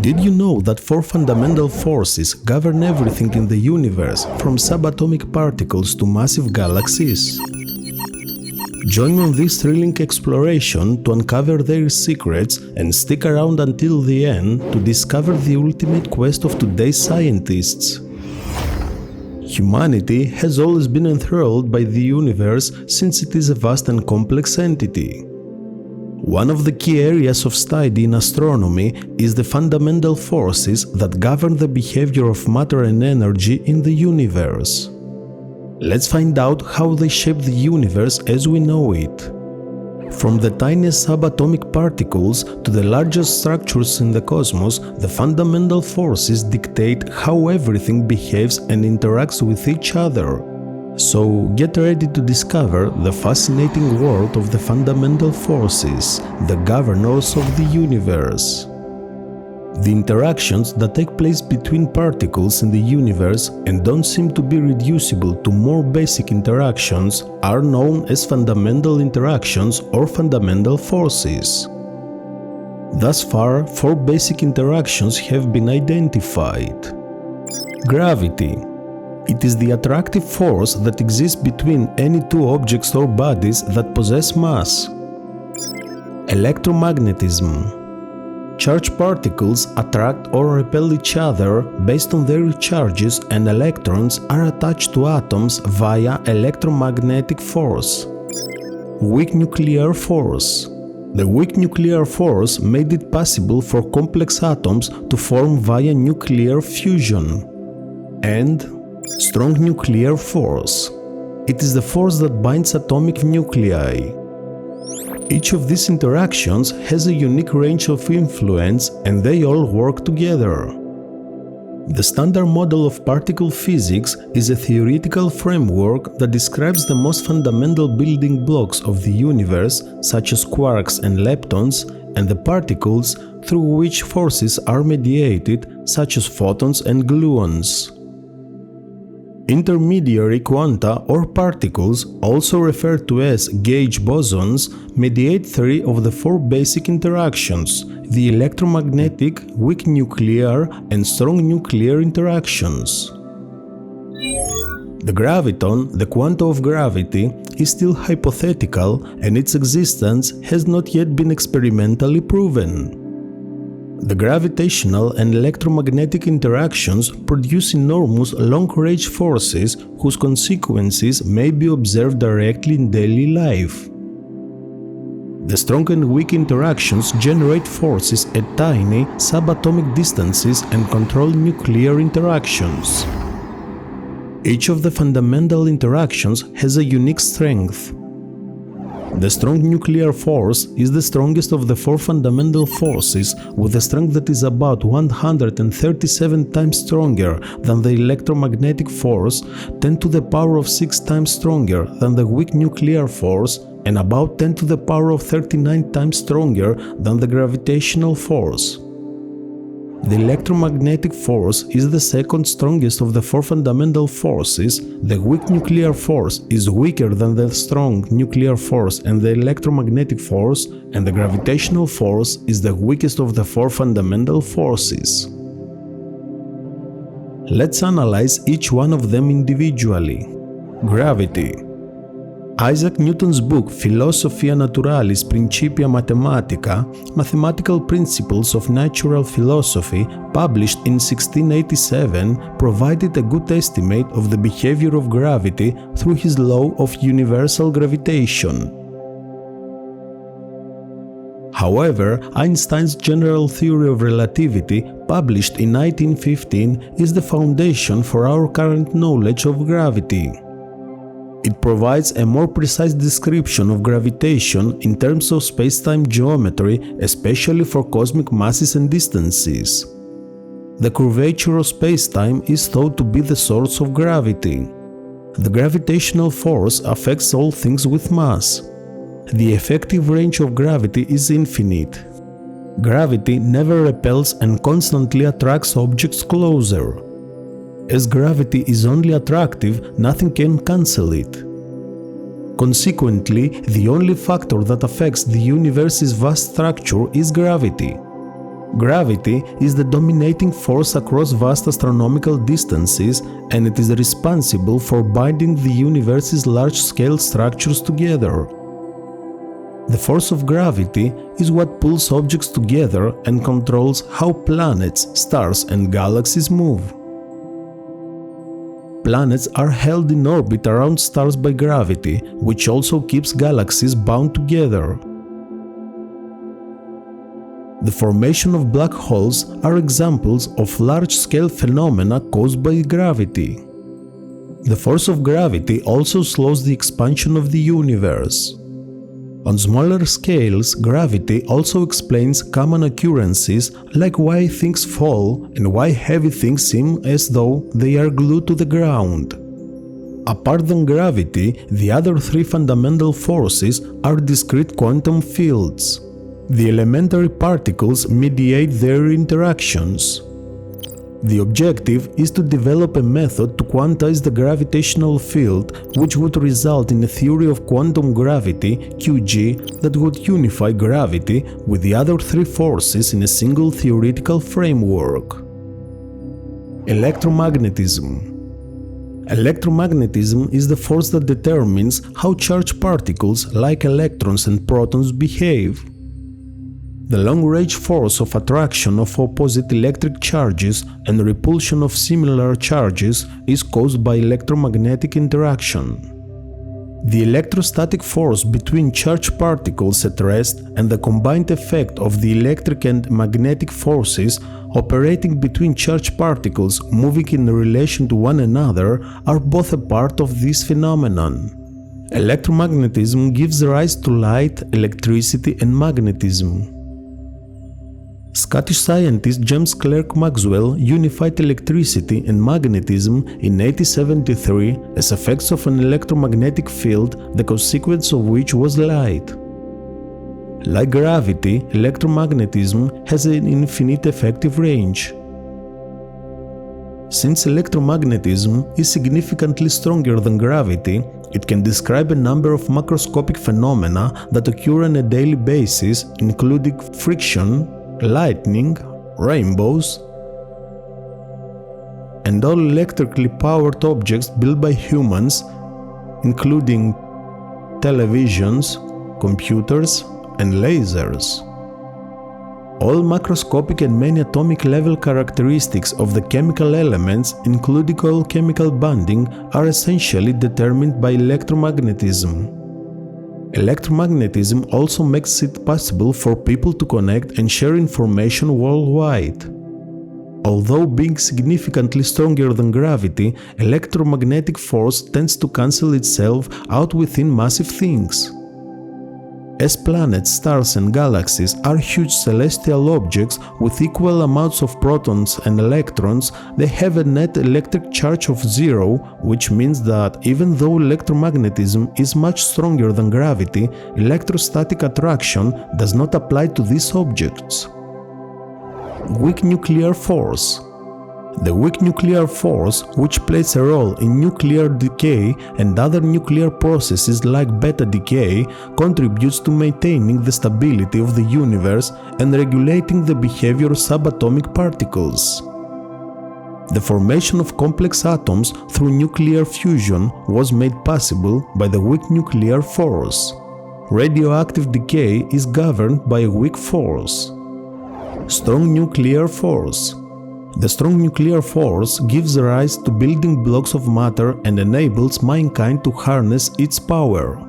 Did you know that four fundamental forces govern everything in the universe, from subatomic particles to massive galaxies? Join me on this thrilling exploration to uncover their secrets and stick around until the end to discover the ultimate quest of today's scientists. Humanity has always been enthralled by the universe since it is a vast and complex entity. One of the key areas of study in astronomy is the fundamental forces that govern the behavior of matter and energy in the universe. Let's find out how they shape the universe as we know it. From the tiniest subatomic particles to the largest structures in the cosmos, the fundamental forces dictate how everything behaves and interacts with each other. So get ready to discover the fascinating world of the fundamental forces, the governors of the universe. The interactions that take place between particles in the universe and don't seem to be reducible to more basic interactions are known as fundamental interactions or fundamental forces. Thus far, four basic interactions have been identified. Gravity. It is the attractive force that exists between any two objects or bodies that possess mass. Electromagnetism. Charged particles attract or repel each other based on their charges, and electrons are attached to atoms via electromagnetic force. Weak nuclear force. The weak nuclear force made it possible for complex atoms to form via nuclear fusion. And strong nuclear force. It is the force that binds atomic nuclei. Each of these interactions has a unique range of influence, and they all work together. The standard model of particle physics is a theoretical framework that describes the most fundamental building blocks of the universe, such as quarks and leptons, and the particles through which forces are mediated, such as photons and gluons. Intermediary quanta or particles, also referred to as gauge bosons, mediate three of the four basic interactions: the electromagnetic, weak nuclear, and strong nuclear interactions. The graviton, the quanta of gravity, is still hypothetical, and its existence has not yet been experimentally proven. The gravitational and electromagnetic interactions produce enormous long-range forces whose consequences may be observed directly in daily life. The strong and weak interactions generate forces at tiny, subatomic distances and control nuclear interactions. Each of the fundamental interactions has a unique strength. The strong nuclear force is the strongest of the four fundamental forces, with a strength that is about 137 times stronger than the electromagnetic force, 10 to the power of 6 times stronger than the weak nuclear force, and about 10 to the power of 39 times stronger than the gravitational force. The electromagnetic force is the second strongest of the four fundamental forces. The weak nuclear force is weaker than the strong nuclear force and the electromagnetic force, and the gravitational force is the weakest of the four fundamental forces. Let's analyze each one of them individually. Gravity. Isaac Newton's book Philosophiae Naturalis Principia Mathematica, Mathematical Principles of Natural Philosophy, published in 1687, provided a good estimate of the behavior of gravity through his law of universal gravitation. However, Einstein's general theory of relativity, published in 1915, is the foundation for our current knowledge of gravity. It provides a more precise description of gravitation in terms of space-time geometry, especially for cosmic masses and distances. The curvature of space-time is thought to be the source of gravity. The gravitational force affects all things with mass. The effective range of gravity is infinite. Gravity never repels and constantly attracts objects closer. As gravity is only attractive, nothing can cancel it. Consequently, the only factor that affects the universe's vast structure is gravity. Gravity is the dominating force across vast astronomical distances, and it is responsible for binding the universe's large-scale structures together. The force of gravity is what pulls objects together and controls how planets, stars, and galaxies move. Planets are held in orbit around stars by gravity, which also keeps galaxies bound together. The formation of black holes are examples of large-scale phenomena caused by gravity. The force of gravity also slows the expansion of the universe. On smaller scales, gravity also explains common occurrences like why things fall and why heavy things seem as though they are glued to the ground. Apart from gravity, the other three fundamental forces are discrete quantum fields. The elementary particles mediate their interactions. The objective is to develop a method to quantize the gravitational field, which would result in a theory of quantum gravity, QG, that would unify gravity with the other three forces in a single theoretical framework. Electromagnetism. Electromagnetism is the force that determines how charged particles like electrons and protons behave. The long-range force of attraction of opposite electric charges and repulsion of similar charges is caused by electromagnetic interaction. The electrostatic force between charged particles at rest and the combined effect of the electric and magnetic forces operating between charged particles moving in relation to one another are both a part of this phenomenon. Electromagnetism gives rise to light, electricity, and magnetism. Scottish scientist James Clerk Maxwell unified electricity and magnetism in 1873 as effects of an electromagnetic field, the consequence of which was light. Like gravity, electromagnetism has an infinite effective range. Since electromagnetism is significantly stronger than gravity, it can describe a number of macroscopic phenomena that occur on a daily basis, including friction, lightning, rainbows, and all electrically powered objects built by humans, including televisions, computers, and lasers. All macroscopic and many atomic level characteristics of the chemical elements, including all chemical bonding, are essentially determined by electromagnetism. Electromagnetism also makes it possible for people to connect and share information worldwide. Although being significantly stronger than gravity, electromagnetic force tends to cancel itself out within massive things. As planets, stars, and galaxies are huge celestial objects with equal amounts of protons and electrons, they have a net electric charge of zero, which means that even though electromagnetism is much stronger than gravity, electrostatic attraction does not apply to these objects. Weak nuclear force. The weak nuclear force, which plays a role in nuclear decay and other nuclear processes like beta decay, contributes to maintaining the stability of the universe and regulating the behavior of subatomic particles. The formation of complex atoms through nuclear fusion was made possible by the weak nuclear force. Radioactive decay is governed by a weak force. Strong nuclear force. The strong nuclear force gives rise to building blocks of matter and enables mankind to harness its power.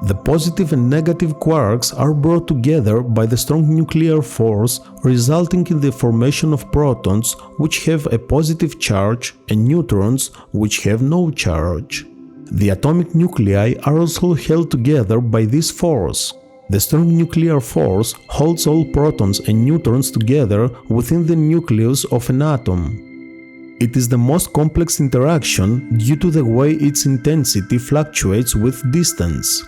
The positive and negative quarks are brought together by the strong nuclear force, resulting in the formation of protons, which have a positive charge, and neutrons, which have no charge. The atomic nuclei are also held together by this force. The strong nuclear force holds all protons and neutrons together within the nucleus of an atom. It is the most complex interaction due to the way its intensity fluctuates with distance.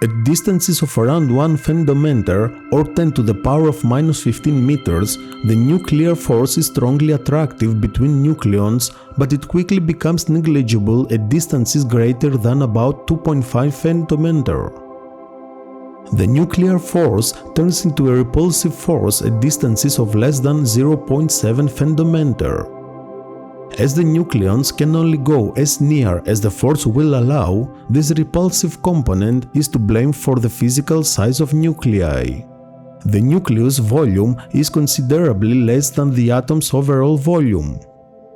At distances of around 1 femtometer or 10 to the power of -15 meters, the nuclear force is strongly attractive between nucleons, but it quickly becomes negligible at distances greater than about 2.5 femtometer. The nuclear force turns into a repulsive force at distances of less than 0.7 femtometer. As the nucleons can only go as near as the force will allow, this repulsive component is to blame for the physical size of nuclei. The nucleus volume is considerably less than the atom's overall volume.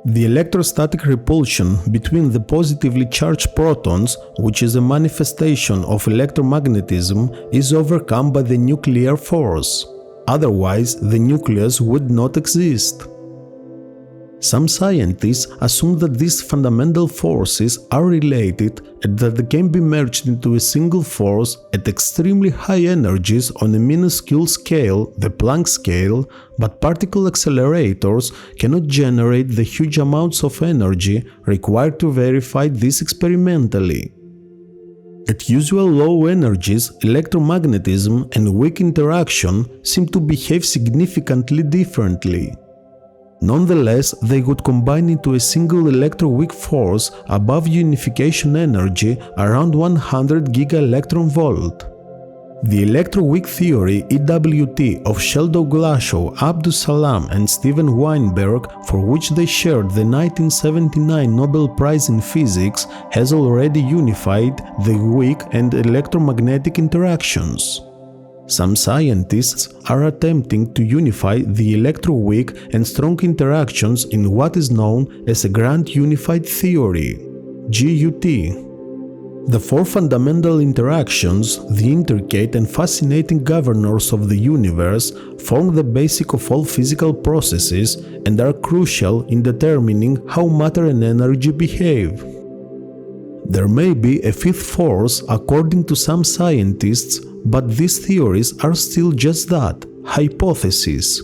The electrostatic repulsion between the positively charged protons, which is a manifestation of electromagnetism, is overcome by the nuclear force. Otherwise, the nucleus would not exist. Some scientists assume that these fundamental forces are related and that they can be merged into a single force at extremely high energies on a minuscule scale, the Planck scale, but particle accelerators cannot generate the huge amounts of energy required to verify this experimentally. At usual low energies, electromagnetism and weak interaction seem to behave significantly differently. Nonetheless, they would combine into a single electroweak force above unification energy around 100 giga-electron-volt. The electroweak theory EWT of Sheldon Glashow, Abdus Salam and Steven Weinberg, for which they shared the 1979 Nobel Prize in Physics, has already unified the weak and electromagnetic interactions. Some scientists are attempting to unify the electroweak and strong interactions in what is known as a Grand Unified Theory, GUT. The four fundamental interactions, the intricate and fascinating governors of the universe, form the basic of all physical processes and are crucial in determining how matter and energy behave. There may be a fifth force according to some scientists, but these theories are still just that, hypotheses.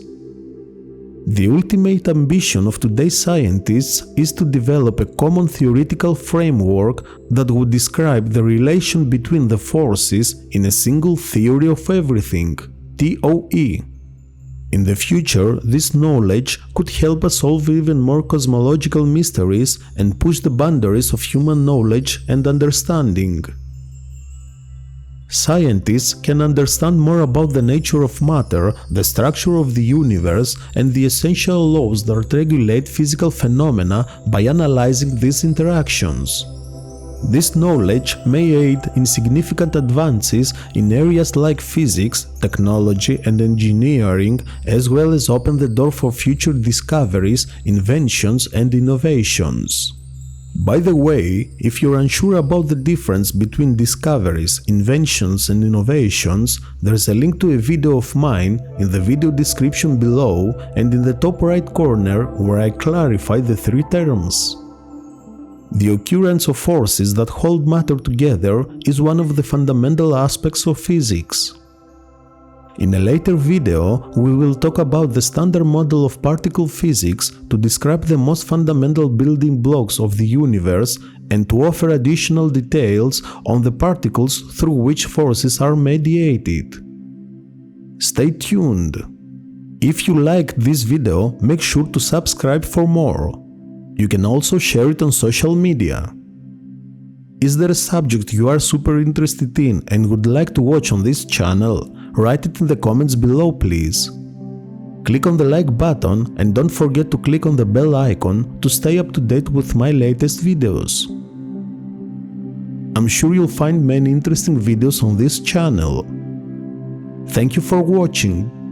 The ultimate ambition of today's scientists is to develop a common theoretical framework that would describe the relation between the forces in a single theory of everything, TOE. In the future, this knowledge could help us solve even more cosmological mysteries and push the boundaries of human knowledge and understanding. Scientists can understand more about the nature of matter, the structure of the universe, and the essential laws that regulate physical phenomena by analyzing these interactions. This knowledge may aid in significant advances in areas like physics, technology, and engineering, as well as open the door for future discoveries, inventions, and innovations. By the way, if you're unsure about the difference between discoveries, inventions, and innovations, there's a link to a video of mine in the video description below and in the top right corner where I clarify the three terms. The occurrence of forces that hold matter together is one of the fundamental aspects of physics. In a later video, we will talk about the standard model of particle physics to describe the most fundamental building blocks of the universe and to offer additional details on the particles through which forces are mediated. Stay tuned! If you liked this video, make sure to subscribe for more. You can also share it on social media. Is there a subject you are super interested in and would like to watch on this channel? Write it in the comments below, please. Click on the like button and don't forget to click on the bell icon to stay up to date with my latest videos. I'm sure you'll find many interesting videos on this channel. Thank you for watching.